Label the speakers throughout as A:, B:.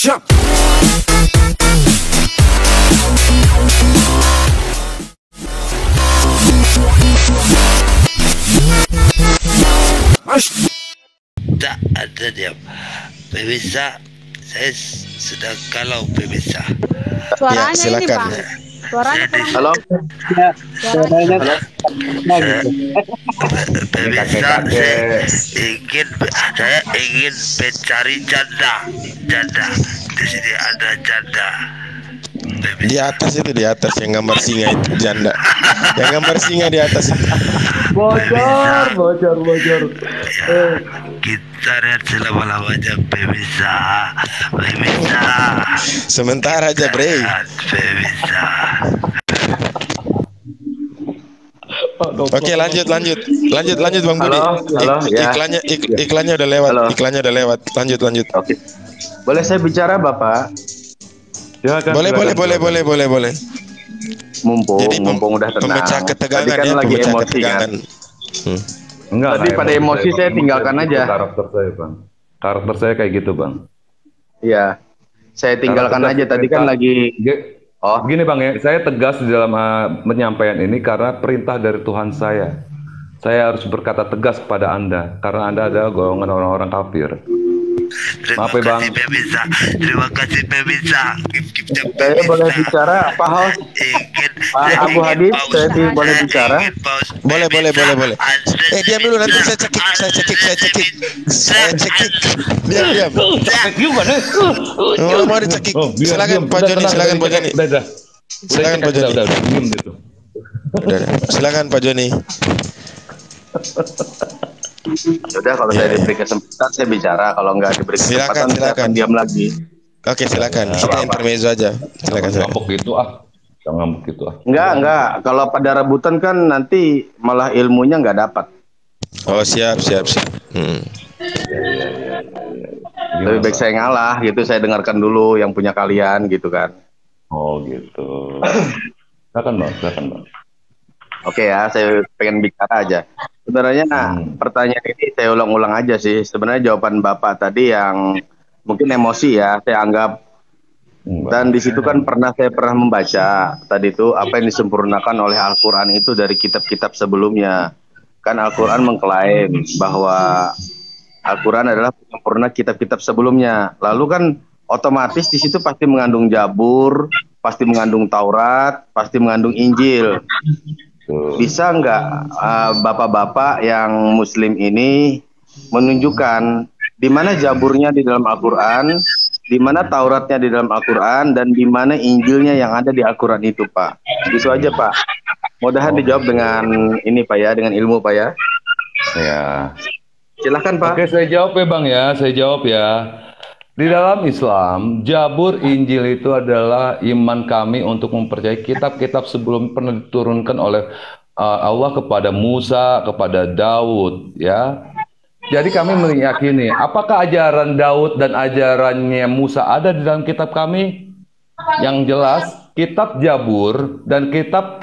A: Jump.
B: Tak ada dia. Pemirsa, saya sedang kalau pemirsa.
C: Suaranya
D: Ya, silakan.
C: ini Bang. Suaranya kurang.
E: Halo.
C: Suaranya
E: Halo.
B: Pemirsa, saya ingin mencari janda. Di sini ada janda.
D: Di atas itu, di atas yang gambar singa itu janda. Yang gambar singa di atas itu.
E: Bocor.
B: Kita lihat selama-lamanya pemirsa.
D: Sementara aja, Bre.
B: Pemirsa.
D: Oke, lanjut Bang Budi.
E: Halo, ya.
D: Iklannya udah lewat.
E: Halo.
D: Iklannya udah lewat. Lanjut.
E: Oke. Boleh saya bicara, Bapak?
D: Boleh.
E: Mumpung udah tenang.
D: Pemecah ketegangan
E: Tadi kan
D: ya,
E: lagi
D: pemecah
E: emosi
D: ketegangan.
E: kan.
F: Enggak.
E: Tadi pada emosi saya tinggalkan aja.
F: Karakter saya, Bang. Karakter saya kayak gitu, Bang.
E: Iya. Saya tinggalkan
F: Karena
E: aja tadi kan lagi. Oh,
F: Gini, Bang ya, saya tegas di dalam menyampaikan ini karena perintah dari Tuhan saya. Saya harus berkata tegas kepada Anda karena Anda adalah golongan orang-orang kafir.
B: Terima
F: Maaf ya, Bang.
B: kasih pemirsa.
E: saya boleh bicara, Pak Host? Pak Abu Hadid, saya boleh bicara?
D: Boleh. Diam dulu, nanti saya cekik. Diam. Oh, mau dicekik. Silakan Pak Joni. Silakan Pak Joni. Silakan Pak Joni.
E: Sudah, kalau saya diberi kesempatan saya bicara, kalau nggak diberi kesempatan saya akan diam lagi.
D: Oke, silakan. Kita intermezzo aja. Silakan.
F: Ngambek gitu Jangan ngambek gitu
E: Enggak. Kalau pada rebutan kan nanti malah ilmunya nggak dapat.
D: Oh, siap.
E: Lebih baik saya ngalah gitu, saya dengarkan dulu yang punya kalian gitu kan.
F: Oh gitu. Silakan bang.
E: Oke ya, saya pengen bicara aja. Sebenarnya pertanyaan ini saya ulang-ulang aja sih. Sebenarnya jawaban Bapak tadi yang mungkin emosi ya, saya anggap. Dan di situ kan saya pernah membaca tadi itu apa yang disempurnakan oleh Al-Quran itu dari kitab-kitab sebelumnya. Kan Al-Quran mengklaim bahwa Al-Quran adalah sempurna kitab-kitab sebelumnya. Lalu kan otomatis di situ pasti mengandung Zabur, pasti mengandung Taurat, pasti mengandung Injil. Bisa nggak bapak-bapak yang Muslim ini menunjukkan di mana Zaburnya di dalam Al-Quran, di mana Tauratnya di dalam Al-Quran, dan di mana Injilnya yang ada di Al-Quran itu, Pak? Itu aja, Pak. Mudahan dijawab dengan ini, Pak ya, dengan ilmu, Pak ya.
F: Ya.
E: Silahkan, Pak.
F: Oke, saya jawab ya, Bang ya. Di dalam Islam, Zabur, Injil itu adalah iman kami untuk mempercayai kitab-kitab sebelum pernah diturunkan oleh Allah kepada Musa, kepada Daud, ya. Jadi kami meyakini, apakah ajaran Daud dan ajarannya Musa ada di dalam kitab kami? Yang jelas, kitab Zabur dan kitab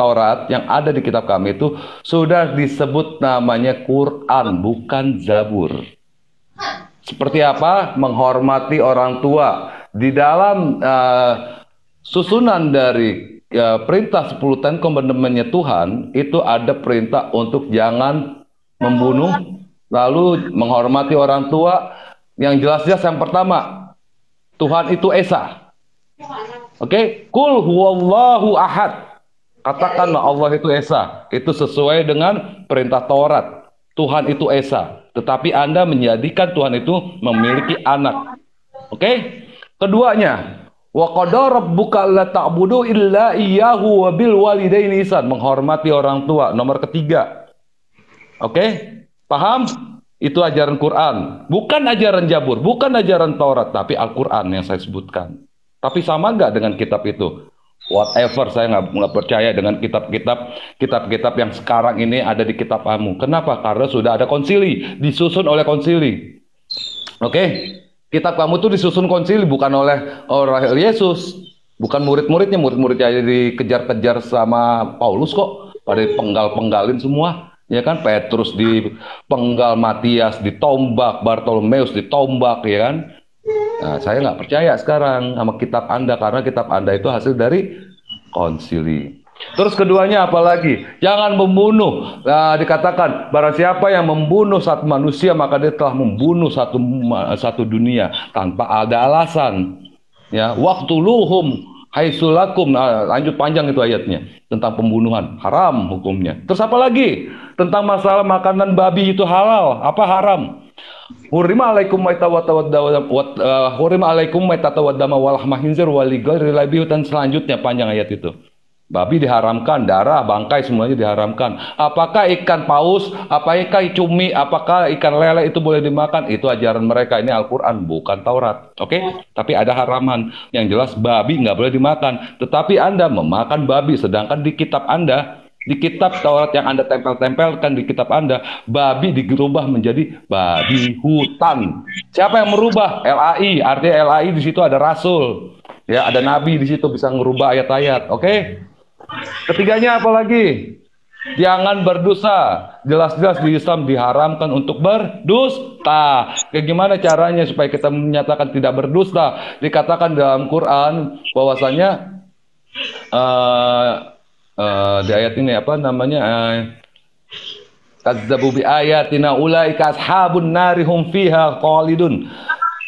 F: Taurat yang ada di kitab kami itu sudah disebut namanya Quran, bukan Zabur. Seperti apa? Menghormati orang tua. Di dalam susunan dari perintah 10 Ten Commandment-nya Tuhan, itu ada perintah untuk jangan membunuh, lalu menghormati orang tua. Yang jelas-jelas yang pertama, Tuhan itu Esa. Oke? Kul huwallahu ahad. Katakanlah Allah itu Esa. Itu sesuai dengan perintah Taurat. Tuhan itu Esa. Tetapi Anda menjadikan Tuhan itu memiliki anak. Oke? Keduanya, wa qada rabbuka alla ta'budu illa iyyahu wa bil walidaini ihsan, menghormati orang tua. Nomor ketiga. Oke? Paham? Itu ajaran Quran, bukan ajaran Zabur, bukan ajaran Taurat, tapi Al-Quran yang saya sebutkan. Tapi sama nggak dengan kitab itu? Whatever, saya nggak percaya dengan kitab-kitab yang sekarang ini ada di kitab kamu. Kenapa? Karena sudah ada konsili, disusun oleh konsili. Oke? Kitab kamu tuh disusun konsili, bukan oleh orang Yesus, bukan murid-muridnya. Murid-muridnya dikejar-kejar sama Paulus kok, pada penggal-penggalin semua. Ya kan, Petrus dipenggal, Matias ditombak, Bartolomeus ditombak, ya kan? Nah, saya nggak percaya sekarang sama kitab Anda karena kitab Anda itu hasil dari konsili. Terus keduanya apalagi? Jangan membunuh. Nah, dikatakan barang siapa yang membunuh satu manusia maka dia telah membunuh satu dunia tanpa ada alasan. Ya, waqtuluhum haitsulakum. Nah, lanjut panjang itu ayatnya tentang pembunuhan, haram hukumnya. Terus apa lagi? Tentang masalah makanan babi itu halal, apa haram? Hurima alaikum maitatawaddama walahma khinzir walighairi labihu, dan selanjutnya panjang ayat itu. Babi diharamkan, darah, bangkai semuanya diharamkan. Apakah ikan paus, apakah cumi, apakah ikan lele itu boleh dimakan? Itu ajaran mereka, ini Al-Quran, bukan Taurat. Oke? Tapi ada haraman. Yang jelas babi nggak boleh dimakan. Tetapi Anda memakan babi, sedangkan di kitab Anda, di kitab Taurat yang Anda tempel-tempelkan di kitab Anda, babi dirubah menjadi babi hutan. Siapa yang merubah? LAI, artinya LAI di situ ada Rasul. Ya, ada Nabi di situ bisa merubah ayat-ayat. Oke? Ketiganya apalagi? Jangan berdosa. Jelas-jelas di Islam diharamkan untuk berdusta. Kayak gimana caranya supaya kita menyatakan tidak berdusta? Dikatakan dalam Quran bahwasanya di ayat ini apa namanya? Kadzabu bi ayatina ulaika ashabun nari hum fiha khalidun.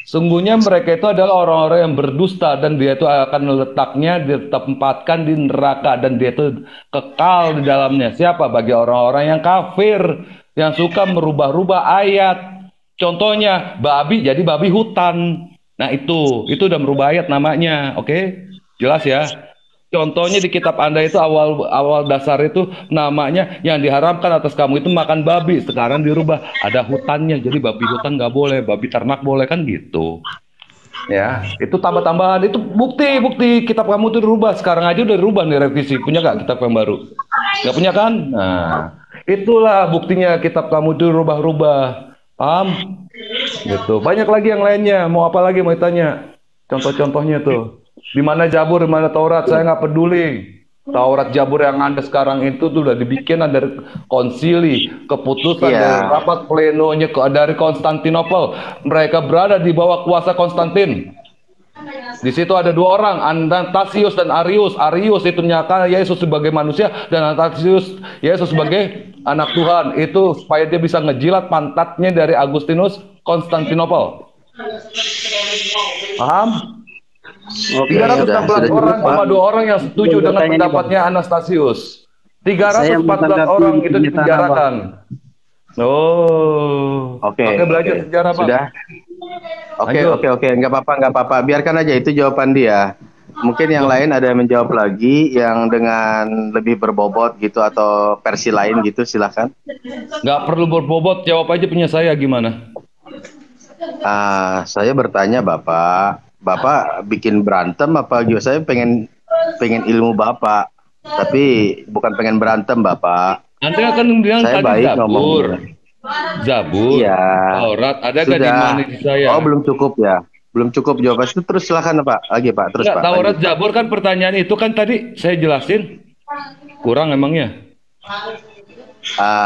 F: Sungguhnya mereka itu adalah orang-orang yang berdusta dan dia itu akan letaknya ditempatkan di neraka dan dia itu kekal di dalamnya. Siapa? Bagi orang-orang yang kafir yang suka merubah-rubah ayat. Contohnya babi jadi babi hutan. Nah itu udah merubah ayat namanya. Oke? Jelas ya? Contohnya di kitab Anda itu awal dasar itu namanya yang diharamkan atas kamu itu makan babi. Sekarang dirubah ada hutannya, jadi babi hutan nggak boleh, babi ternak boleh, kan gitu. Ya, itu tambah-tambahan, itu bukti kitab kamu itu dirubah. Sekarang aja udah dirubah nih, revisi. Punya nggak kitab yang baru? Nggak punya kan? Nah, itulah buktinya kitab kamu itu dirubah-rubah. Paham? Gitu. Banyak lagi yang lainnya. Mau apa lagi mau tanya? Contoh-contohnya tuh. Di mana Jabur, di mana Taurat, saya nggak peduli. Taurat Jabur yang Anda sekarang itu tuh udah dibikin dari konsili, keputusan dari rapat plenonya dari Konstantinopel. Mereka berada di bawah kuasa Konstantin. Di situ ada dua orang, Anastasius dan Arius. Arius itu menyatakan Yesus sebagai manusia dan Anastasius Yesus sebagai anak Tuhan. Itu supaya dia bisa ngejilat pantatnya dari Agustinus Konstantinopel. Paham? 314 orang sama 2 orang yang setuju dengan pendapatnya Anastasius. 314 orang itu dipenjarakan. Oh. Oke, belajar sejarah Pak.
E: Sudah. Oke. Nggak apa-apa. Biarkan aja itu jawaban dia. Mungkin yang lain ada yang menjawab lagi yang dengan lebih berbobot gitu atau versi lain gitu, silahkan.
F: Nggak perlu berbobot, jawab aja punya saya gimana?
E: Saya bertanya Bapak bikin berantem apa gitu? Saya pengen ilmu Bapak, tapi bukan pengen berantem Bapak.
F: Anda akan bilang
E: saya
F: tadi
E: baik
F: Zabur. Zabur.
E: Iya.
F: Taurat ada nggak di mana di saya?
E: Oh, belum cukup ya. Belum cukup jawaban itu, terus silakan Pak. Lagi Pak, terus Pak.
F: Taurat Zabur kan pertanyaan itu kan tadi saya jelasin. Kurang emangnya?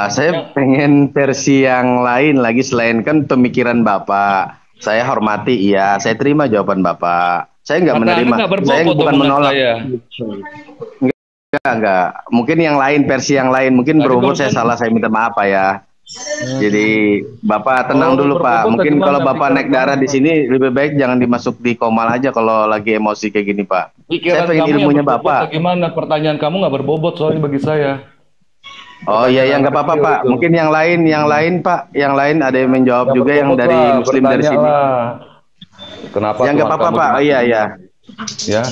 E: Saya pengen versi yang lain lagi selain kan pemikiran Bapak. Saya hormati, iya. Saya terima jawaban Bapak. Saya nggak menerima. Saya bukan menolak. Enggak. Mungkin yang lain, versi yang lain. Mungkin berbobot saya salah, saya minta maaf Pak ya. Jadi Bapak tenang dulu Pak. Mungkin kalau Bapak naik darah di sini lebih baik jangan dimasuk di komal aja kalau lagi emosi kayak gini Pak. Saya pengen ilmunya Bapak.
F: Gimana pertanyaan kamu nggak berbobot soalnya bagi saya.
E: Oh iya nggak apa-apa Pak. Mungkin yang lain Pak, yang lain ada yang menjawab juga yang dari Muslim dari sini.
F: Kenapa?
E: Yang nggak apa-apa Pak. Oh iya.
F: Ya,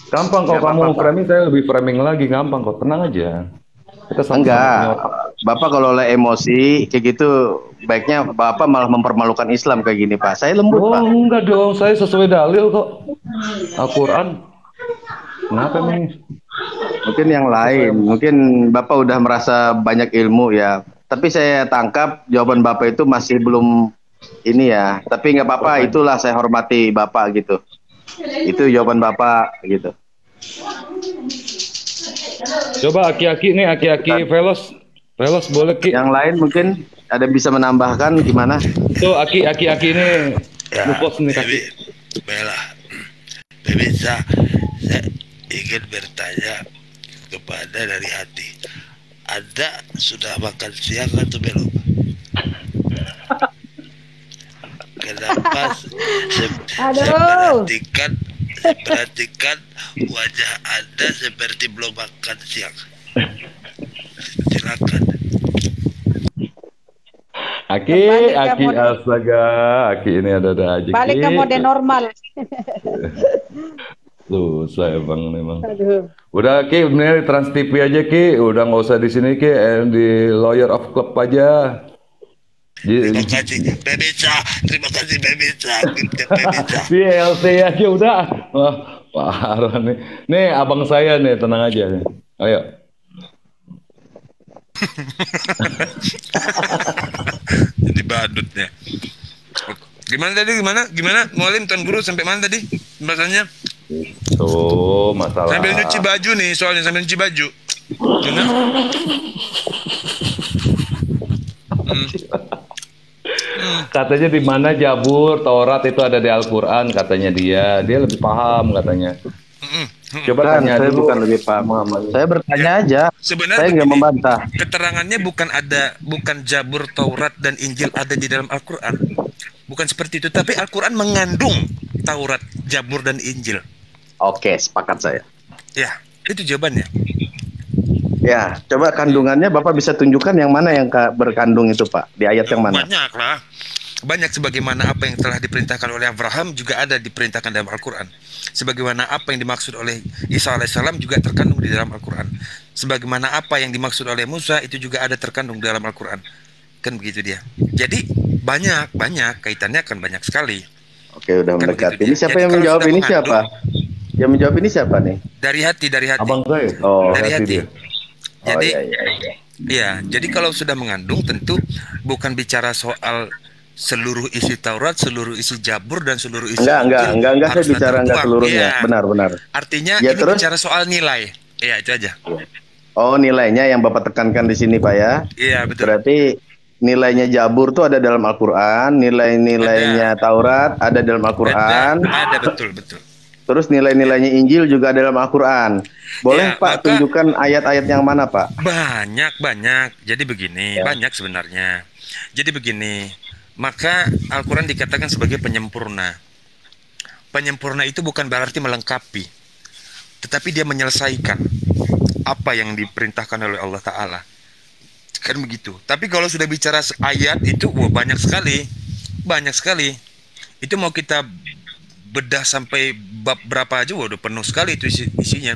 F: gampang kalau kamu framing, saya lebih framing lagi, gampang kok, tenang aja. Kita
E: enggak, Bapak kalau oleh emosi kayak gitu, baiknya Bapak malah mempermalukan Islam kayak gini Pak. Saya lembut Pak.
F: Oh enggak dong, saya sesuai dalil kok. Al-Quran. Kenapa nih?
E: Mungkin yang lain, mungkin Bapak udah merasa banyak ilmu ya. Tapi saya tangkap jawaban Bapak itu masih belum ini ya. Tapi nggak apa-apa, itulah saya hormati Bapak gitu. Itu jawaban Bapak gitu.
F: Coba aki-aki nih, aki-aki Velos boleh Ki.
E: Yang lain mungkin ada bisa menambahkan gimana?
F: Tuh aki ini lupus nih kaki.
B: Baiklah, pemirsa, saya ingin bertanya kepada dari hati. Anda sudah makan siang atau belum? Kenapa
C: Aduh.
B: saya perhatikan wajah Anda seperti belum makan siang. Silakan.
C: Kembali ke
F: Aki
C: mode-
F: astaga, Aki ini ada aja.
C: Balik ke
F: Ki.
C: mode normal.
F: Susah emang memang.
C: Aduh.
F: Udah Ki, bener Trans TV aja Ki, udah nggak usah di sini Ki, di Lawyer of Club aja.
B: Terima kasih pemirsa, terima kasih pemirsa, pemirsa.
F: Di LT aja udah. Wah, parah nih. Nih abang saya nih, tenang aja nih. Ayo.
A: Jadi badutnya. Gimana tadi? Gimana? Mualim Tuan Guru sampai mana tadi? Bahasanya
F: Tuh masalah.
A: sambil nyuci baju nih, soalnya sambil nyuci baju. Gimana?
F: Katanya di mana Jabur, Taurat itu ada di Al-Quran katanya dia lebih paham katanya. Coba
E: Bukan,
F: tanya
E: saya
F: dulu.
E: bukan lebih paham. Saya bertanya aja.
A: Sebenarnya
E: Saya nggak
A: begini,
E: membantah.
A: keterangannya bukan Jabur, Taurat dan Injil ada di dalam Al-Quran. Bukan seperti itu, tapi Al-Quran mengandung Taurat, Jabur dan Injil.
E: Oke, sepakat saya.
A: Ya, itu jawabannya.
E: Ya, coba kandungannya Bapak bisa tunjukkan yang mana yang berkandung itu, Pak? Di ayat yang mana?
A: Banyak lah. Banyak sebagaimana apa yang telah diperintahkan oleh Abraham juga ada diperintahkan dalam Al-Quran. Sebagaimana apa yang dimaksud oleh Isa alaihissalam juga terkandung di dalam Al-Quran. Sebagaimana apa yang dimaksud oleh Musa itu juga ada terkandung di dalam Al-Quran. Kan begitu dia. Jadi banyak kaitannya akan banyak sekali.
E: Oke, udah
A: Kan
E: mendekat.
A: begitu
E: Ini
A: dia.
E: siapa
A: Jadi
E: yang
A: kalau
E: menjawab
A: sudah
E: ini
A: mengandung-
E: siapa? Yang menjawab ini siapa nih?
A: Dari hati.
F: Abang saya.
E: Oh,
A: Dari hati.
F: dia.
A: Jadi
E: oh, iya.
A: ya, jadi kalau sudah mengandung tentu bukan bicara soal seluruh isi Taurat, seluruh isi Jabur dan seluruh isi
E: Enggak,
A: Injil
E: saya
A: haruslah
E: bicara enggak
A: tertuang.
E: seluruhnya.
A: Iya.
E: Benar.
A: Artinya
E: Ya,
A: ini
E: terus?
A: bicara soal nilai. Iya, itu aja.
E: Oh, nilainya yang Bapak tekankan di sini, Pak ya.
A: Iya, betul.
E: Berarti nilainya Jabur tuh ada dalam Al-Qur'an, nilai-nilainya Taurat ada dalam Al-Qur'an.
A: Ada betul.
E: Terus nilai-nilainya Injil juga ada dalam Al-Qur'an. Boleh
A: Ya,
E: Pak
A: maka-
E: tunjukkan ayat-ayat yang mana, Pak?
A: Banyak. Jadi begini,
E: Ya.
A: banyak sebenarnya. Jadi begini, maka Al-Quran dikatakan sebagai penyempurna. Penyempurna itu bukan berarti melengkapi, tetapi dia menyelesaikan apa yang diperintahkan oleh Allah Ta'ala. Kan begitu. Tapi kalau sudah bicara ayat itu, wah, banyak sekali. Itu mau kita bedah sampai bab berapa aja, udah penuh sekali itu isinya.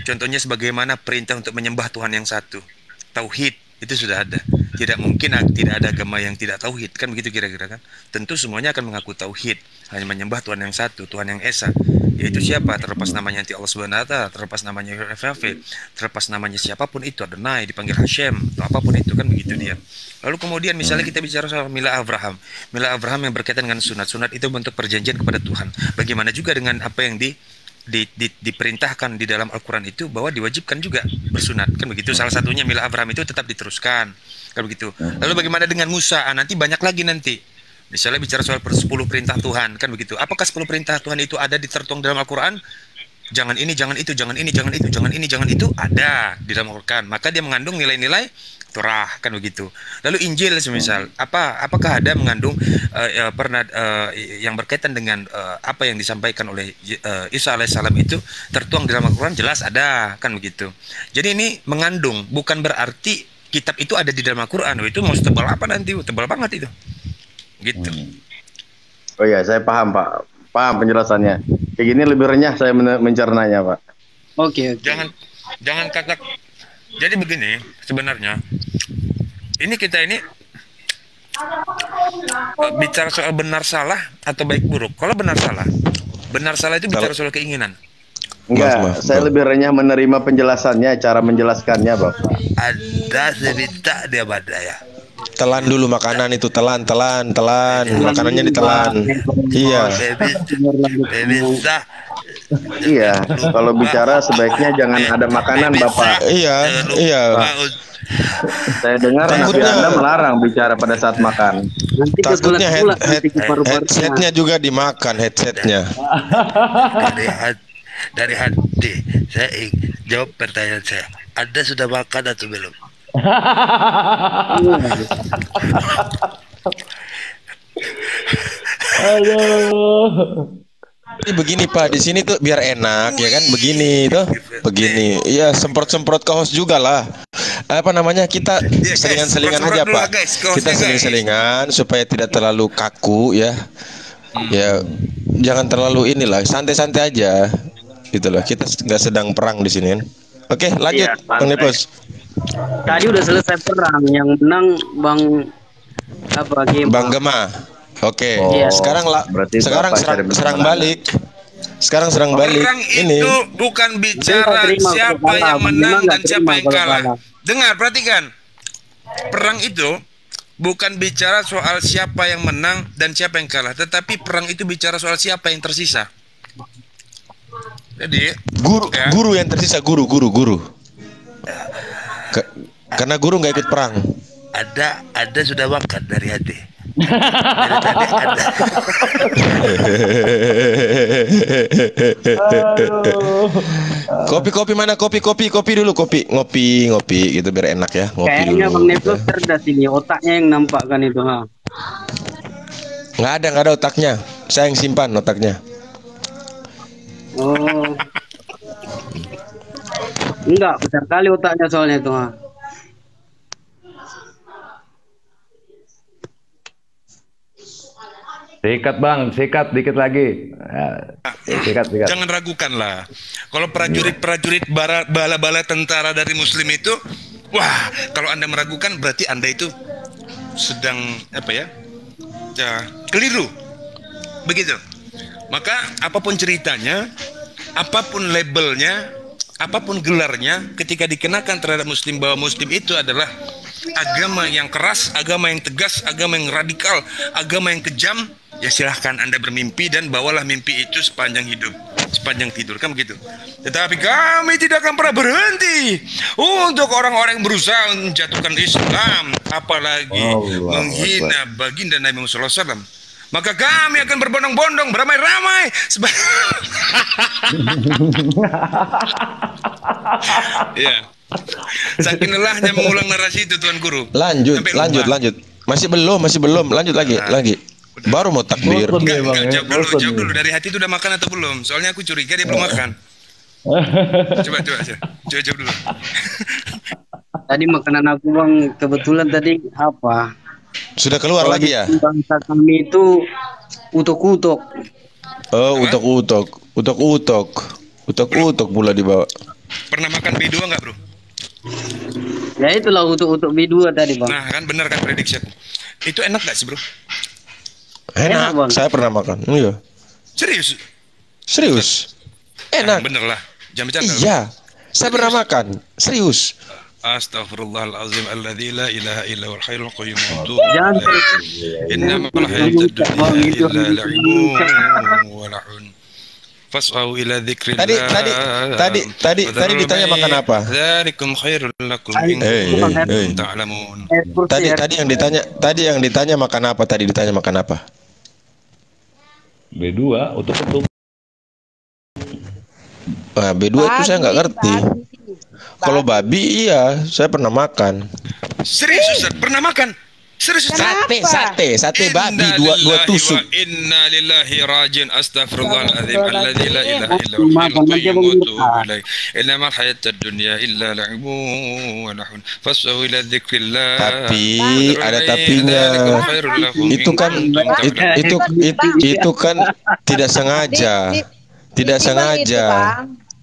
A: Contohnya sebagaimana perintah untuk menyembah Tuhan yang satu, tauhid, itu sudah ada. Tidak mungkin tidak ada agama yang tidak tauhid, kan begitu kira-kira kan. Tentu semuanya akan mengaku tauhid, hanya menyembah Tuhan yang satu, Tuhan yang esa. Yaitu siapa? Terlepas namanya nanti Allah Subhanahu wa taala, terlepas namanya Yahweh, terlepas namanya siapapun itu, Adonai, dipanggil Hashem, atau apapun itu, kan begitu dia. Lalu kemudian misalnya kita bicara soal Milah Abraham yang berkaitan dengan sunat itu bentuk perjanjian kepada Tuhan. Bagaimana juga dengan apa yang diperintahkan di dalam Al-Quran itu, bahwa diwajibkan juga bersunat, kan begitu. Salah satunya Milah Abraham itu tetap diteruskan, kan begitu. Lalu bagaimana dengan Musa? Nanti banyak lagi nanti. Misalnya bicara soal 10 perintah Tuhan, kan begitu. Apakah 10 perintah Tuhan itu ada tertuang dalam Al-Quran? Jangan ini, jangan itu, jangan ini, jangan itu, jangan ini, jangan itu, ada di dalam Al-Quran. Maka dia mengandung nilai-nilai Torah, kan begitu. Lalu Injil semisal, apakah ada mengandung yang berkaitan dengan apa yang disampaikan oleh Isa alaihissalam itu tertuang di dalam Al-Quran? Jelas ada, kan begitu. Jadi ini mengandung, bukan berarti kitab itu ada di dalam Al-Quran. Itu mau tebal apa nanti? Tebal banget itu. Gitu.
E: Oh iya, saya paham, Pak. Paham penjelasannya. Kayak gini lebih renyah saya mencernanya, Pak.
C: Oke.
A: Jangan kata. Jadi begini, sebenarnya kita ini bicara soal benar salah atau baik buruk. Kalau benar salah itu bicara soal keinginan.
E: Enggak,
D: Maaf,
E: saya lebih renyah menerima penjelasannya, cara menjelaskannya, Bapak.
B: Anda cerita dia badaya.
D: Telan dulu makanan itu, telan. Makanannya ditelan. Iya.
B: Bisa.
E: Iya, kalau bicara sebaiknya jangan ada makanan, Bapak.
D: Iya.
E: Saya dengar Nabi
D: Takutnya-
E: Anda melarang bicara pada saat makan.
C: Nanti
D: Takutnya
C: kesulat pula nanti ke paru-parunya.
D: headsetnya juga dimakan headsetnya.
B: Dari hati saya jawab pertanyaan saya. Anda sudah makan atau belum?
D: Ini begini Pak, di sini tuh biar enak ya kan, begini tuh, begini. Iya, semprot-semprot ke host juga lah. Apa namanya, kita
A: guys,
D: selingan-selingan
A: semprot-semprot
D: aja
A: dulu
D: Pak.
A: lah, guys, ke hostnya,
D: Kita
A: guys.
D: seling-selingan supaya tidak terlalu kaku ya. Ya, jangan terlalu inilah, santai-santai aja. Gitu loh. Kita nggak sedang perang di sini kan. Oke, lanjut
E: Iya,
D: Bang
E: santai.
D: Nepos.
C: Tadi udah selesai perang, yang menang Bang apa game?
D: Bang Gema. Oke.
C: Iya.
D: Sekarang
E: berarti
D: sekarang
E: Bapak cari
D: serang
E: perang.
D: balik. Sekarang serang balik.
A: Perang
D: Ini.
A: itu bukan bicara
C: terima
A: siapa
C: kalau
A: yang
C: kalah.
A: menang
C: Memang
A: dan
C: nggak
A: siapa
C: terima
A: yang
C: kalau
A: kalah.
C: kalah.
A: Dengar, perhatikan. Perang itu bukan bicara soal siapa yang menang dan siapa yang kalah, tetapi perang itu bicara soal siapa yang tersisa. Jadi, ya.
D: Guru yang tersisa, guru. Karena guru nggak ikut perang.
B: Anda sudah makan dari hati. Dari tadi Anda.
D: Kopi mana kopi dulu, ngopi gitu biar enak ya, ngopi
C: Kayaknya
D: dulu.
C: Bang Nepos cerdas ini, otaknya yang nampakkan itu, ha.
D: Nggak ada otaknya, saya yang simpan otaknya.
C: Oh. Enggak, besar kali otaknya soalnya itu, ha.
F: Sikat dikit lagi. Sikat.
A: Jangan ragukan lah. Kalau prajurit-prajurit bala-bala tentara dari Muslim itu, wah, kalau Anda meragukan berarti Anda itu sedang apa ya? Ya, keliru. Begitu. Maka apapun ceritanya, apapun labelnya, apapun gelarnya, ketika dikenakan terhadap Muslim bahwa Muslim itu adalah agama yang keras, agama yang tegas, agama yang radikal, agama yang kejam, ya silahkan Anda bermimpi dan bawalah mimpi itu sepanjang hidup, sepanjang tidur, kan begitu. Tetapi kami tidak akan pernah berhenti untuk orang-orang yang berusaha menjatuhkan Islam, apalagi menghina baginda Nabi Muhammad SAW. Maka kami akan berbondong-bondong, beramai-ramai ya. Saking lelahnya mengulang narasi itu Tuan Guru.
D: Lanjut. Masih belum, lanjut lagi. Baru mau takbir.
A: Enggak, jawab dulu. Dari hati itu udah makan atau belum? Soalnya aku curiga dia belum makan. Coba jawab dulu.
C: Tadi makanan aku Bang, kebetulan tadi apa?
D: Sudah keluar
C: Kalau
D: lagi ya?
C: di bangsa kami itu utok-utok.
D: Oh, utok pula dibawa.
A: Pernah makan B2 enggak, Bro?
C: Ya itulah utok-utok B2 tadi Bang.
A: Nah, kan benar kan prediksi aku. Itu enak gak sih, Bro?
C: Enak, Bang.
D: Saya pernah makan. Iya.
A: Serius?
D: Enak.
A: Bener lah. Jangan bercanda.
D: Iya. Saya pernah makan. Serius.
A: Astaghfirullahalazim alladzi la ilaha illa huwal hayyul qayyum.
C: Jangan
A: Innamal hayatud dunya illa la'ibun wa lahun. Fas'au ila dzikrillah.
D: Tadi ditanya makan apa?
A: Dzalikum khairul lakum in kuntum ta'lamun.
D: Tadi yang ditanya makan apa? Tadi ditanya makan apa?
F: B2 untuk
D: Nah, B2 itu saya nggak ngerti. Kalau babi iya, saya pernah makan.
A: Serius Ustaz, pernah makan? Serius Ustaz?
D: Sate babi dua tusuk.
A: Inna lillahi rajiun astaghfirullahaladzim alladzi la ilaha illa huwal hayyul qayyum wa atubu ilaih. Innamal hayatud dunya illa la'ibun wa lahun. Fas'au ila dzikrillah.
D: Tapi ada tapinya. Itu kan tidak sengaja. Tidak sengaja.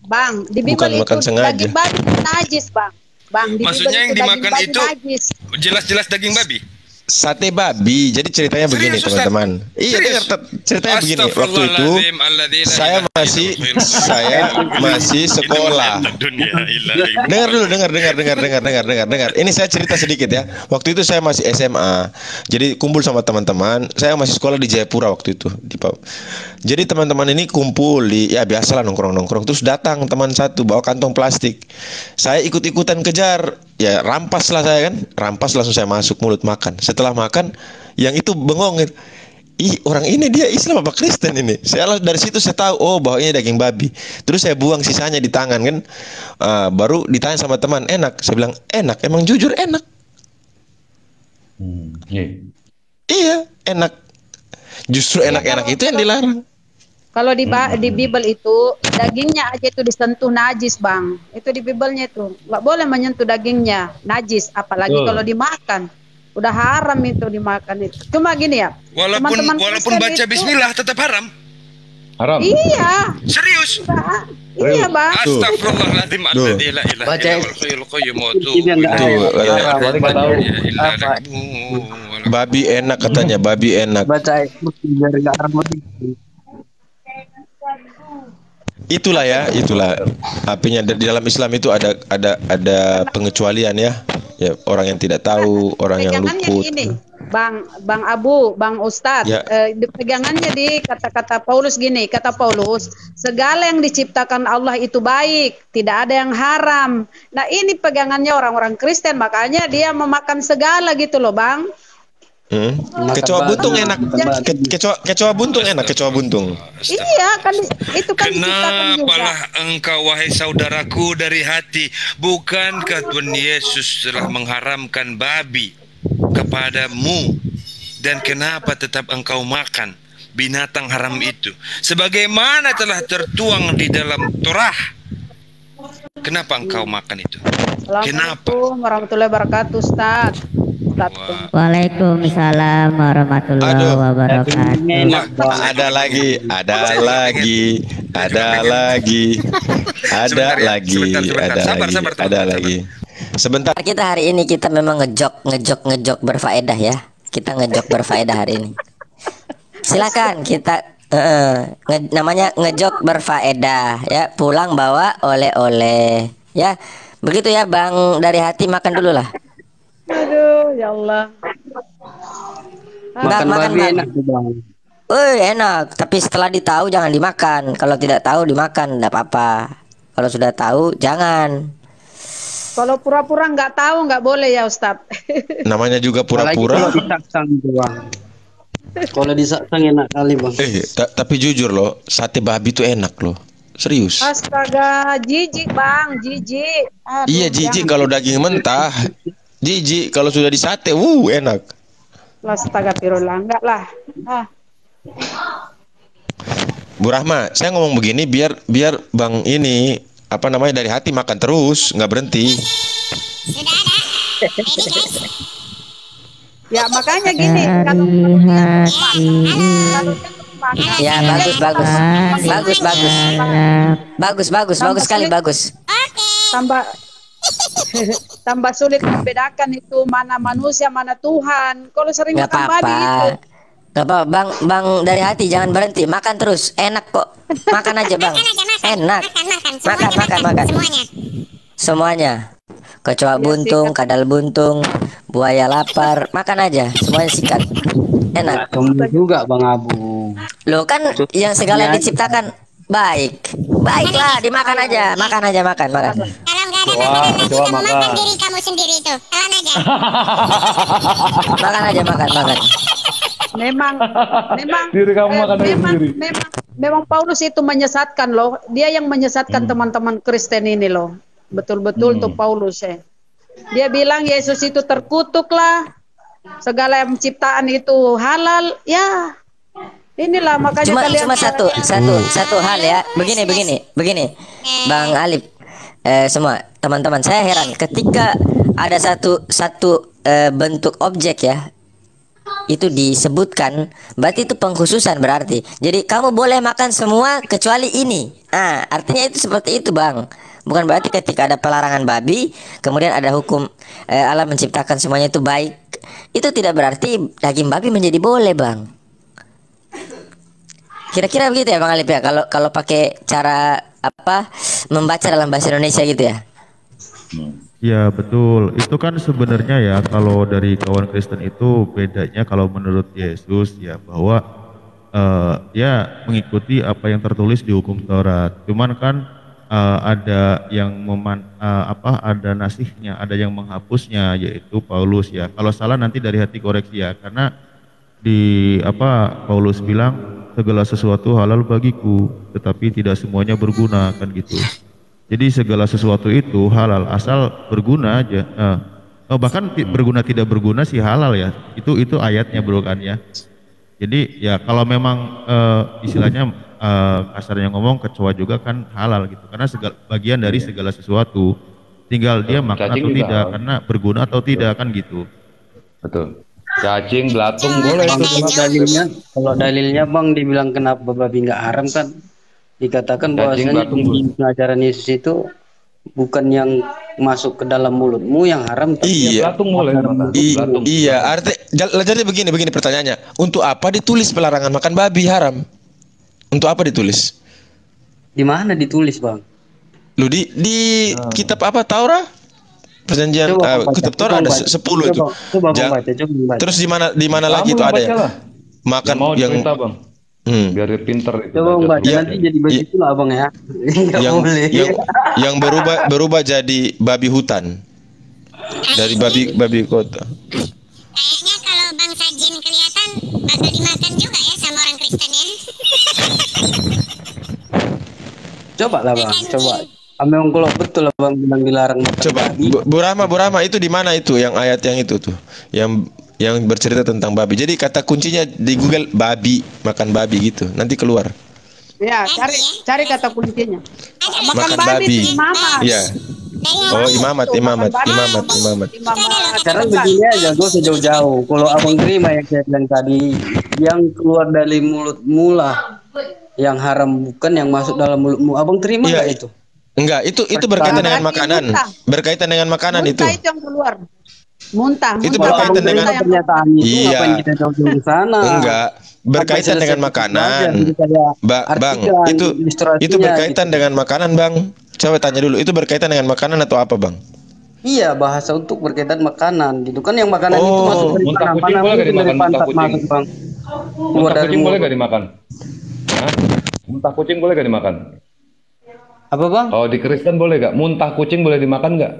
G: Bang, di
D: Bukan
G: Bible
D: makan
G: itu
D: sengaja.
G: daging babi najis, Bang. Bang, di
A: Maksudnya
G: Bible
A: yang
G: itu daging
A: dimakan
G: babi
A: itu
G: najis.
A: jelas-jelas daging babi.
D: sate babi. Jadi ceritanya begini
A: Serius, Ustaz?
D: teman-teman. Iya
A: Serius?
D: dengar ceritanya begini. Waktu itu
A: Astagfirullahaladzim, alladzi la
D: saya
A: ilaha
D: masih
A: illallah.
D: saya masih sekolah.
A: Dunia, ilahi.
D: Dengar. Ini saya cerita sedikit ya. Waktu itu saya masih SMA. Jadi kumpul sama teman-teman. Saya masih sekolah di Jayapura waktu itu di Jadi teman-teman ini kumpul di ya biasalah nongkrong-nongkrong. Terus datang teman satu bawa kantong plastik. Saya ikut-ikutan kejar. Ya rampas lah saya kan. Rampas langsung saya masuk mulut makan. Setelah makan yang itu bengong. Ih, orang ini dia Islam apa Kristen ini? Dari situ saya tahu, oh bahwa ini daging babi. Terus saya buang sisanya di tangan kan. Baru ditanya sama teman, enak. Saya bilang enak, emang jujur enak. Iya, enak. Justru enak-enak itu yang dilarang.
G: Kalau di Bible itu dagingnya aja itu disentuh najis, Bang. Itu di Biblenya itu nggak boleh menyentuh dagingnya najis, apalagi kalau dimakan. Udah haram itu dimakan itu. Cuma gini ya.
A: Walaupun baca
G: itu,
A: bismillah tetap haram.
F: Haram.
G: Iya.
A: Serius?
G: Iya, Bang.
A: Astagfirullahaladzim, alladzi la ilaha
C: Baca
A: illallahul hayyul qayyum wa atubu
C: Ini enggak
A: ilaih.
D: Babi enak katanya, babi enak.
C: baca biar enggak haram lagi.
D: Itulah artinya di dalam Islam itu ada pengecualian ya. Ya, orang yang tidak tahu, orang yang
G: Pegangannya
D: luput.
G: Ini, Bang Abu, Bang Ustadz,
D: Ya.
G: pegangannya di kata-kata Paulus gini, kata Paulus, segala yang diciptakan Allah itu baik, tidak ada yang haram. Nah ini pegangannya orang-orang Kristen, makanya dia memakan segala gitu loh, Bang.
D: Kecoa buntung enak. Kecoa buntung enak, kecoa buntung.
G: Iya kan, itu kan diciptakan juga.
A: Kenapalah engkau wahai saudaraku dari hati, bukankah Tuhan Yesus telah mengharamkan babi kepadamu, dan kenapa tetap engkau makan binatang haram itu sebagaimana telah tertuang di dalam Torah? Kenapa engkau makan itu? Kenapa?
G: Assalamualaikum warahmatullahi wabarakatuh, Ustaz.
H: Waalaikumsalam warahmatullahi wabarakatuh.
D: Ada lagi. Sebentar.
H: Kita hari ini kita memang ngejok berfaedah ya. Kita ngejok berfaedah hari ini. Silakan kita namanya ngejok berfaedah ya. Pulang bawa oleh-oleh ya. Begitu ya Bang, dari hati makan dulu lah.
G: Aduh, ya Allah.
C: Makan babi
H: Bang.
C: enak tuh, Bang.
H: Enak, tapi setelah ditahu jangan dimakan. Kalau tidak tahu dimakan, tidak apa-apa. Kalau sudah tahu jangan.
G: Kalau pura-pura nggak tahu nggak boleh ya Ustadz.
D: Namanya juga
C: Apalagi
D: pura-pura.
C: kalau disaksang tuh, Bang. Kalau disaksang enak kali, Bang.
D: Tapi jujur loh, sate babi tuh enak loh. Serius.
G: Astaga, jijik Bang, jijik. Aduh,
D: Iya jijik
G: jangan.
D: kalau daging mentah. Jijik kalau sudah di sate, enak.
G: Astagfirullah, enggak lah.
D: Bu Rahma, saya ngomong begini biar Bang ini dari hati makan terus, nggak berhenti.
G: Ya makanya gini, kalau
H: Ya bagus sekali bagus.
G: tambah sulit membedakan itu mana manusia mana Tuhan. Kalau sering
H: Nggak
G: makan babi itu.
H: apa-apa. Gak apa, Bang dari hati jangan berhenti, makan terus, enak kok, makan aja Bang, enak, makan, semuanya, kecoa buntung, kadal buntung, buaya lapar, makan aja, semuanya sikat, enak.
C: Kamu juga Bang Abu.
H: Loh kan yang segala yang diciptakan baiklah, dimakan aja, makan.
B: Kecoa makan diri kamu sendiri itu.
H: Makan aja.
G: Memang
F: Diri kamu makan aja sendiri.
G: memang Paulus itu menyesatkan loh. Dia yang menyesatkan teman-teman Kristen ini loh. Betul-betul tuh Paulus ya. Dia bilang Yesus itu terkutuk lah. Segala yang ciptaan itu halal ya. Inilah makanya
H: Cuma satu hal ya. Begini, Bang Alif, semua teman-teman, saya heran ketika ada satu bentuk objek ya, itu disebutkan, berarti itu pengkhususan berarti. Jadi kamu boleh makan semua kecuali ini. Artinya itu seperti itu Bang. Bukan berarti ketika ada pelarangan babi, kemudian ada hukum Allah menciptakan semuanya itu baik. Itu tidak berarti daging babi menjadi boleh, Bang. Kira-kira begitu ya, Bang Alip ya. Kalau pakai cara apa membaca dalam bahasa Indonesia gitu ya.
I: Ya betul, itu kan sebenarnya ya kalau dari kawan Kristen itu bedanya kalau menurut Yesus ya bahwa ya mengikuti apa yang tertulis di hukum Taurat. Cuman kan ada yang ada nasihnya, ada yang menghapusnya yaitu Paulus ya. Kalau salah nanti dari hati koreksi ya, karena di Paulus bilang segala sesuatu halal bagiku, tetapi tidak semuanya berguna kan gitu. Jadi segala sesuatu itu halal asal berguna aja. Bahkan berguna tidak berguna sih halal ya. Itu ayatnya bro kan ya. Jadi ya kalau memang istilahnya kasarnya ngomong kecoa juga kan halal gitu. Karena bagian dari segala sesuatu. Tinggal dia makan atau tidak, karena berguna atau tidak kan gitu.
F: Betul. Cacing, belatung boleh itu.
C: Kalau dalilnya Bang dibilang kenapa babi nggak haram kan? Dikatakan bahwasanya di ajaran Yesus itu bukan yang masuk ke dalam mulutmu yang haram, tapi
F: belatung boleh.
D: Iya, jadi begini pertanyaannya. Untuk apa ditulis pelarangan makan babi haram? Untuk apa ditulis?
C: Di mana ditulis, Bang?
D: Lu di kitab apa Taurat? Perjanjian kitab Taurat ada 10 itu.
C: Coba baca.
D: Terus di mana lagi itu ada ya? Makan yang
F: biar dia pinter itu.
C: Coba baca nanti jadi begitu lah Bang ya.
D: Yang berubah jadi babi hutan. Dari babi kota.
J: Kayaknya kalau Bang Sajin kelihatan bakal dimakan juga ya sama orang Kristen ya.
C: Coba lah Bang, coba. Memang kalau betul lah Bang bilang dilarang makan.
D: Coba Bu Rahma itu di mana itu yang ayat yang itu tuh? Yang bercerita tentang babi. Jadi kata kuncinya di Google makan babi gitu. Nanti keluar.
G: Ya, cari kata kuncinya.
D: Makan babi. Iya. Oh, imamat.
C: Sekarang begini aja, gue sejauh-jauh. Kalau abang terima yang saya bilang tadi, yang keluar dari mulutmu lah, yang haram bukan yang masuk dalam mulutmu. Abang terima nggak itu?
D: Enggak, itu berkaitan dengan makanan. Berkaitan dengan makanan itu.
G: Itu yang keluar. Muntah.
D: Itu berkaitan dengan
C: pernyataan itu. Ngapain kita jauh-jauh ke sana?
D: Enggak, berkaitan dengan makanan. Bang, itu berkaitan dengan makanan, Bang. Coba tanya dulu, itu berkaitan dengan makanan atau apa, Bang?
C: Iya, bahasa untuk berkaitan makanan gitu kan, yang makanan itu masuk dari
F: muntah kucing boleh gak dimakan? Muntah kucing, Bang. Muntah kucing boleh gak dimakan? Muntah kucing boleh gak dimakan?
C: Apa Bang?
F: Oh, di Kristen boleh gak? Muntah kucing boleh dimakan gak?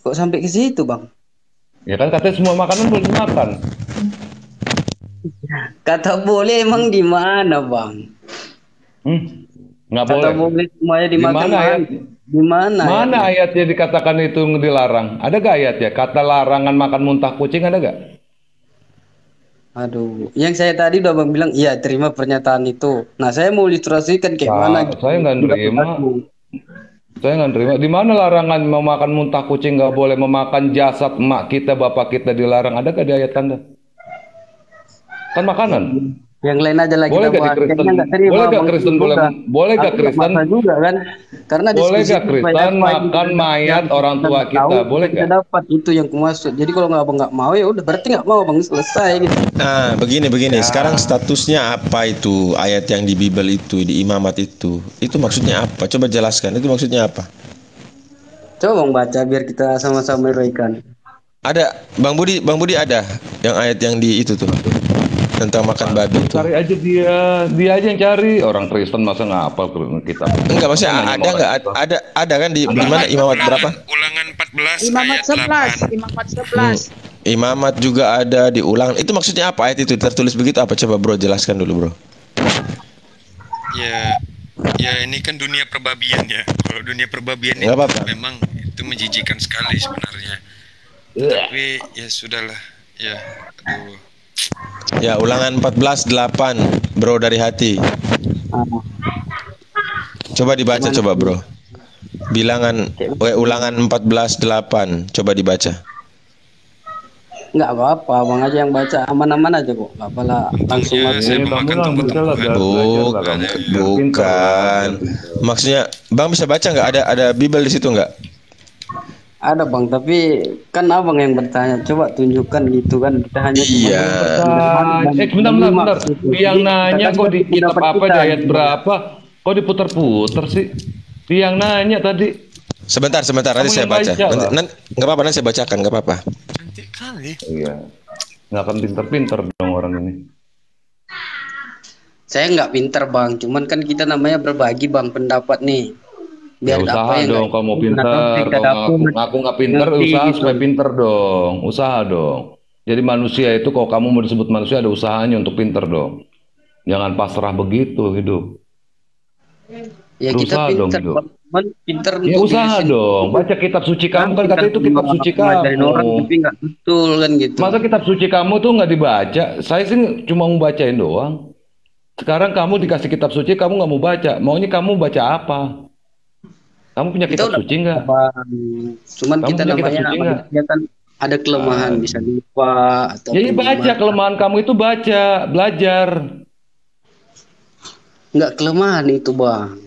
C: Kok sampai ke situ Bang?
F: Ya kan katanya semua makanan boleh dimakan.
C: Kata boleh emang di mana Bang?
F: Nggak boleh.
C: Kata boleh semuanya dimakan. Di mana?
F: Mana ayatnya dikatakan itu dilarang? Ada gak ayatnya? Kata larangan makan muntah kucing ada gak?
C: Aduh, yang saya tadi udah Bang bilang, iya terima pernyataan itu. Nah saya mau ilustrasikan kayak mana?
F: Saya nggak nerima. Saya nggak terima. Di mana larangan memakan muntah kucing? Nggak boleh memakan jasad emak kita, bapak kita dilarang. Ada gak di ayat Anda? Kan makanan.
C: Yang lain aja lagi.
F: Boleh gak di Kristen? Boleh gak Kristen? Boleh gak Kristen?
C: Juga kan? Karena
F: boleh gak Kristen makan mayat orang tua kita? Boleh gak?
C: Kita dapat itu yang kumaksud. Jadi kalau nggak mau ya udah berarti nggak mau Bang, selesai gitu.
D: Nah begini. Ya. Sekarang statusnya apa itu ayat yang di Bible itu, di imamat itu? Itu maksudnya apa? Coba jelaskan. Itu maksudnya apa?
C: Coba Bang baca biar kita sama-sama uraikan.
D: Ada Bang Budi ada yang ayat yang di itu tuh tentang makan babi itu.
F: Cari aja dia aja yang cari. Orang Kristen masa ngapal kita.
D: Enggak, maksudnya ada kan di mana imamat berapa?
A: Ulangan 14
G: Imamat
A: ayat 8.
G: Imamat 11.
D: Imamat juga ada di ulangan. Itu maksudnya apa ayat itu tertulis begitu apa? Coba Bro jelaskan dulu Bro.
A: Ya ini kan dunia perbabian ya. Kalau dunia perbabian itu memang itu menjijikan sekali sebenarnya. Tapi ya sudahlah. Ya, aduh.
D: Ya, ulangan 14:8 Bro dari hati. Coba dibaca coba Bro. Ulangan 14:8 coba dibaca.
C: Enggak apa-apa, Bang aja yang baca, aman-aman aja kok. Enggak apalah langsung
A: Untungnya saya
F: Kamu
A: memakan
F: lah
A: tempat
F: baca lah,
A: Tuhan.
F: belajar lah kamu. Biar pintar lah,
D: Bukan.
F: biar pintar.
D: Maksudnya Bang bisa baca nggak? Ada Bible di situ nggak?
C: ada Bang, tapi kan Abang yang bertanya, coba tunjukkan gitu kan. Kita hanya cuma
D: Iya.
F: Bentar. Yang nanya kok di kitab apa, di ayat
C: gitu.
F: berapa? Kok diputar-putar sih? Yang nanya tadi.
D: Sebentar, nanti
F: Kamu
D: saya
F: yang
D: baca.
F: baca lah.
D: Nggak apa-apa, nanti saya bacakan, nggak apa-apa.
A: Cantik kali.
F: Iya. Nggak akan pintar-pintar dong orang ini.
C: Saya nggak pinter Bang, cuman kan kita namanya berbagi Bang pendapat nih.
F: Ya
C: Biar
F: usaha
C: yang
F: dong
C: nggak-
F: kalau mau
C: Nah,
F: pintar.
C: kita
F: Kalau
C: dapur
F: ngaku nggak pintar,
C: ngerti
F: usaha
C: gitu.
F: supaya pintar dong. Usaha dong. Jadi manusia itu kalau kamu mau disebut manusia ada usahanya untuk pintar dong. Jangan pasrah begitu hidup.
C: Ya kita
F: Berusaha dong
C: pinter
F: hidup.
C: Bang, cuman pinter
F: Ya
C: untuk
F: usaha
C: diri sendiri.
F: dong. Baca kitab suci kamu kan
C: Kita
F: kata itu kitab suci
C: ngajarin orang
F: kamu.
C: tapi nggak betul kan gitu.
F: Masa kitab suci kamu tuh nggak dibaca? Saya sih cuma mau bacain doang. Sekarang kamu dikasih kitab suci, kamu nggak mau baca. Maunya kamu baca apa? Kamu punya
C: Kita
F: kitab
C: udah
F: suci nggak?
C: Bang. Cuman
F: Kamu
C: kita
F: punya kitab
C: namanya
F: suci nggak?
C: manusia kan ada kelemahan, bisa lupa atau
F: Ya, baca kelemahan kamu itu baca, belajar.
C: nggak kelemahan itu Bang.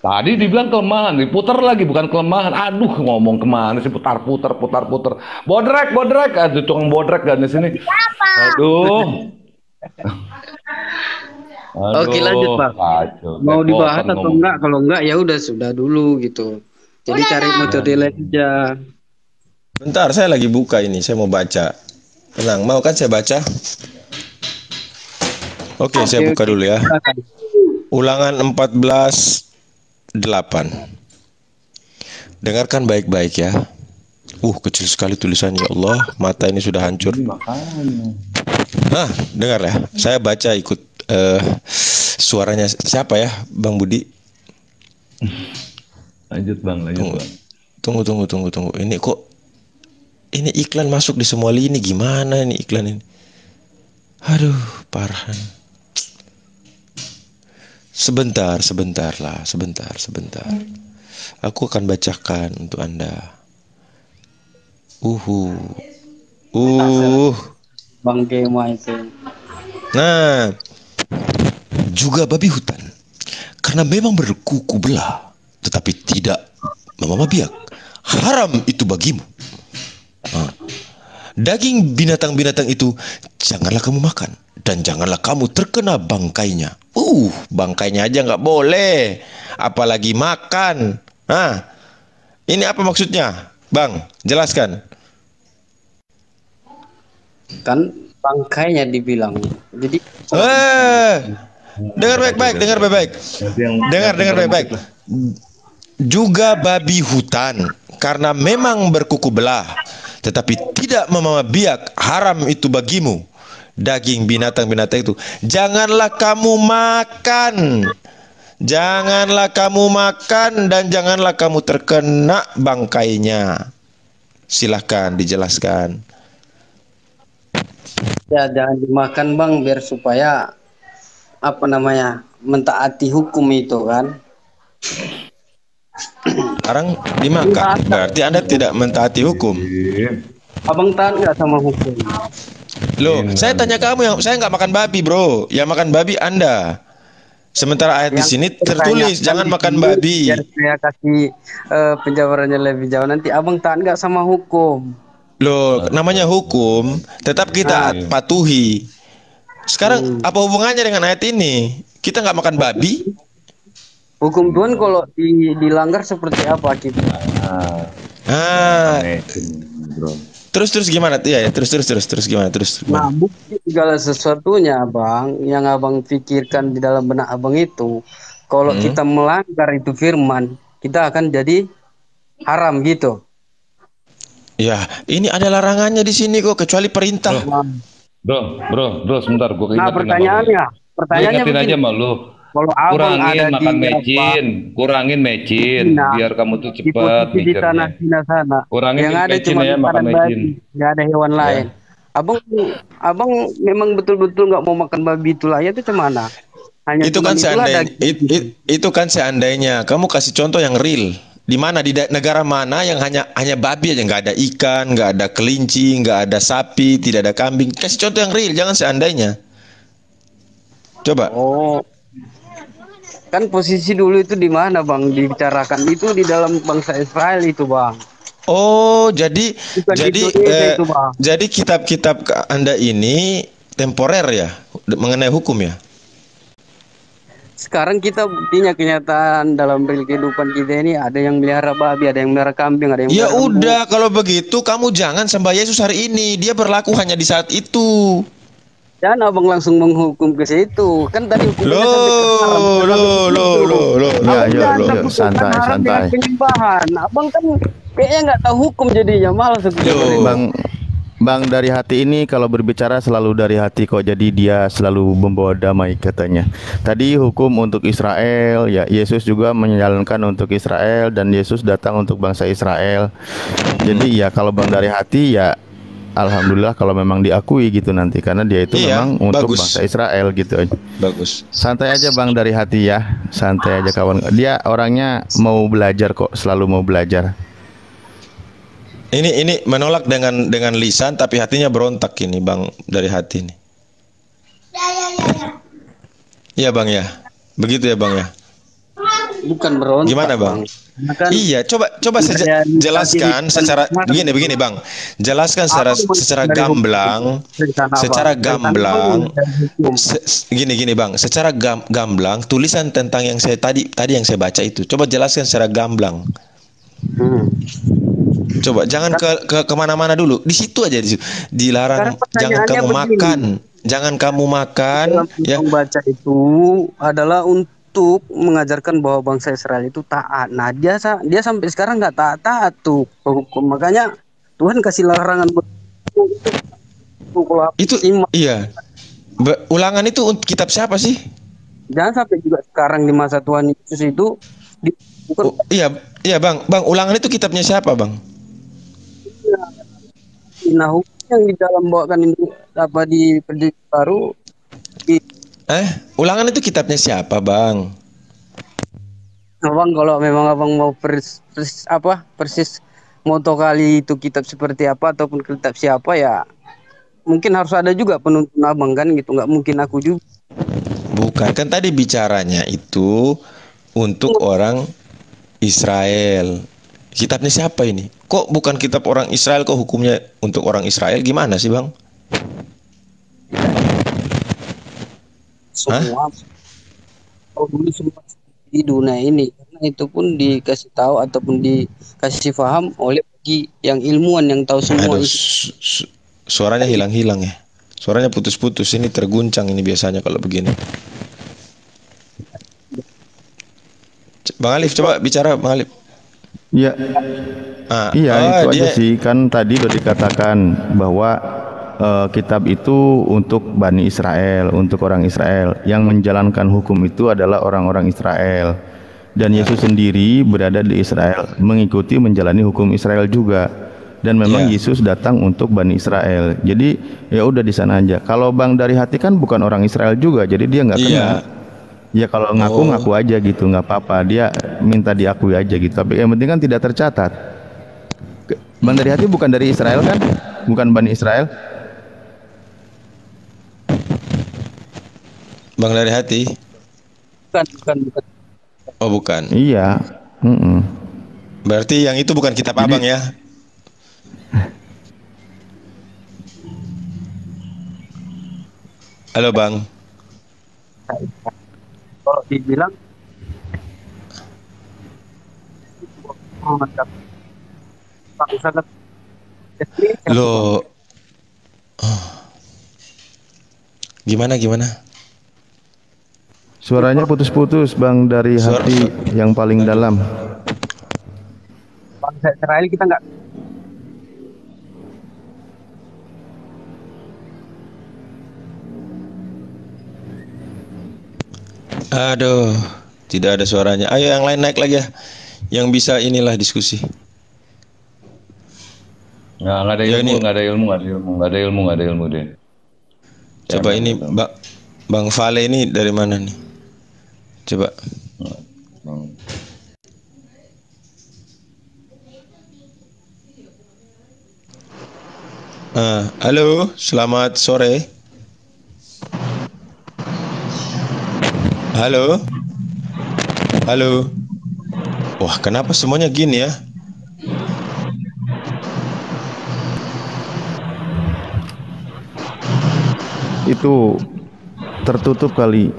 F: Tadi dibilang kelemahan, diputar lagi bukan kelemahan. Aduh, ngomong kemana sih, putar-putar. Bodrek. Aduh, tukang bodrek kan di sini. Aduh.
C: Oke lanjut Bang.
F: Kacau.
C: Mau dibahas
F: Belepotan
C: atau
F: ngomong.
C: enggak? Kalau enggak ya udah sudah dulu gitu. Jadi cari metode lain aja.
D: Bentar, saya lagi buka ini, saya mau baca. Tenang, mau kan saya baca? Oke, saya buka dulu ya.
C: Silakan.
D: Ulangan 14:8. Dengarkan baik-baik ya. Kecil sekali tulisannya, ya Allah, mata ini sudah hancur. Nah, dengar ya. Saya baca ikut suaranya siapa ya, Bang Budi?
F: Lanjut Bang.
D: Tunggu. Ini kok ini iklan masuk di semua lini, gimana ini iklan ini? Aduh, parah. Sebentar. Aku akan bacakan untuk Anda.
C: Bang Gema itu.
D: Nah, juga babi hutan, karena memang berkuku belah, tetapi tidak memamah biak. Haram itu bagimu. Nah, daging binatang-binatang itu janganlah kamu makan, dan janganlah kamu terkena bangkainya. Bangkainya aja nggak boleh, apalagi makan. Nah, ini apa maksudnya, Bang? Jelaskan.
C: Kan bangkainya dibilang. Jadi
D: Dengar baik-baik. Dengar baik-baik. Juga babi hutan, karena memang berkuku belah, tetapi tidak memamah biak. Haram itu bagimu. Daging binatang-binatang itu janganlah kamu makan. Dan janganlah kamu terkena bangkainya. Silahkan dijelaskan.
C: ya jangan dimakan Bang, biar supaya mentaati hukum itu kan.
D: Sekarang dimakan, berarti Anda tidak mentaati hukum.
C: Abang taat nggak sama hukum?
D: Loh, saya tanya kamu, saya nggak makan babi, bro. Yang makan babi Anda. Sementara ayat di sini tertulis jangan makan babi.
C: Biar saya kasih penjabarannya lebih jauh nanti. Abang taat nggak sama hukum?
D: Loh, namanya hukum, tetap kita patuhi. Sekarang apa hubungannya dengan ayat ini? Kita nggak makan babi?
C: Hukum Tuhan kalau dilanggar seperti apa kita?
D: Terus gimana? Ya, terus gimana?
C: Nah, bukti segala sesuatunya, Bang, yang Abang pikirkan di dalam benak Abang itu, kalau kita melanggar itu firman, kita akan jadi haram gitu.
D: Ya, ini ada larangannya di sini kok, kecuali perintah.
F: Bro, sebentar, gue
C: Nah, pertanyaannya
F: begini. Aja
C: begini.
F: malu.
C: Kalau Abang ada
F: kurangin mecin, biar kamu tuh cepat
C: di
F: mikirnya.
C: sana.
F: Kurangin
C: yang ada
F: mecin
C: cuma
F: ya, makan
C: babi,
F: mecin.
C: nggak ada hewan lain. Abang memang betul-betul nggak mau makan babi itulah, ya itu cemana? Hanya
D: Itu
C: cuman
D: kan
C: itulah
D: seandainya, itu kan seandainya. Kamu kasih contoh yang real. Di mana negara mana yang hanya babi aja, nggak ada ikan, nggak ada kelinci, nggak ada sapi, tidak ada kambing. Kasih contoh yang real, jangan seandainya. Coba.
C: Oh, kan posisi dulu itu di mana Bang dibicarakan itu di dalam bangsa Israel itu Bang.
D: Oh, jadi
C: Bukan di Indonesia itu Bang.
D: jadi kitab-kitab Anda ini temporer ya mengenai hukum ya?
C: Sekarang kita buktinya kenyataan dalam real kehidupan kita ini ada yang melihara babi, ada yang melihara kambing, ada yang
D: Ya
C: melihara
D: udah, kalau begitu kamu jangan sembah Yesus hari ini. Dia berlaku hanya di saat itu.
C: Dan abang langsung menghukum ke situ. Kan tadi hukumnya
K: Loh, santai.
C: Penyembahan. Abang kan kayaknya nggak tahu hukum jadinya, malas aku.
K: Bang dari hati ini kalau berbicara selalu dari hati kok, jadi dia selalu membawa damai katanya. Tadi hukum untuk Israel, ya Yesus juga menjalankan untuk Israel dan Yesus datang untuk bangsa Israel. Jadi ya kalau Bang dari hati ya alhamdulillah kalau memang diakui gitu nanti, karena dia itu memang untuk bangsa Israel gitu.
D: Bagus.
K: Santai aja Bang dari hati ya, santai aja kawan. Dia orangnya mau belajar kok, selalu mau belajar.
D: Ini menolak dengan lisan tapi hatinya berontak ini Bang dari hati ini. Iya Bang ya. Begitu ya Bang ya.
C: Bukan berontak.
D: Gimana Bang? Iya, coba jelaskan secara begini Bang. Jelaskan secara gamblang, gini Bang, secara gamblang tulisan tentang yang saya tadi yang saya baca itu. Coba jelaskan secara gamblang. Coba jangan ke kemana-mana dulu, di situ aja, di situ. Dilarang, jangan kamu makan.
C: Ya. Membaca itu adalah untuk mengajarkan bahwa bangsa Israel itu taat. Nah dia sampai sekarang nggak taat tuh hukum, makanya Tuhan kasih larangan
D: itu. Iya. Ulangan itu kitab siapa sih?
C: Jangan sampai juga sekarang di masa Tuhan Yesus itu
D: iya Bang, Ulangan itu kitabnya siapa Bang?
C: Nah, yang di dalam bawakan ini di Perjanjian Baru.
D: Ulangan itu kitabnya siapa Bang?
C: Abang kalau memang abang mau persis moto kali itu kitab seperti apa ataupun kitab siapa ya, mungkin harus ada juga penuntun abang kan gitu, nggak mungkin aku juga.
D: Bukan, kan tadi bicaranya itu untuk orang Israel. Kitabnya siapa ini? Kok bukan kitab orang Israel, kok hukumnya untuk orang Israel? Gimana sih Bang?
C: Semua di dunia ini, karena itu pun dikasih tahu ataupun dikasih paham oleh yang ilmuwan yang tahu semua.
D: Suaranya hilang-hilang ya. Suaranya putus-putus, ini terguncang ini biasanya kalau begini. Bang Alif, coba bicara Bang Alif.
K: Ya, itu aja sih, kan tadi udah dikatakan bahwa kitab itu untuk Bani Israel, untuk orang Israel. Yang menjalankan hukum itu adalah orang-orang Israel. Dan Yesus sendiri berada di Israel, mengikuti menjalani hukum Israel juga. Dan memang Yesus datang untuk Bani Israel. Jadi ya udah di sana aja. Kalau Bang dari hati kan bukan orang Israel juga, jadi dia nggak kena. Ya kalau ngaku aja gitu, nggak apa-apa. Dia minta diakui aja gitu. Tapi yang penting kan tidak tercatat. Bang dari hati bukan dari Israel kan? Bukan Bani Israel?
D: Bang dari hati?
C: Bukan.
D: Oh bukan.
K: Iya.
D: Berarti yang itu bukan kitab abang ya? Halo Bang.
C: Kalau dibilang
D: Loh. Gimana?
K: Suaranya putus-putus Bang dari hati yang paling dalam.
C: Bangsa Israel kita nggak.
D: Aduh, tidak ada suaranya. Ayo yang lain naik lagi ya. Yang bisa inilah diskusi.
F: Nggak ada ilmu deh.
D: Coba ini Bang Vale ini dari mana nih? Coba. Halo, selamat sore. Halo. Halo. Wah, kenapa semuanya gini ya?
K: Itu tertutup kali.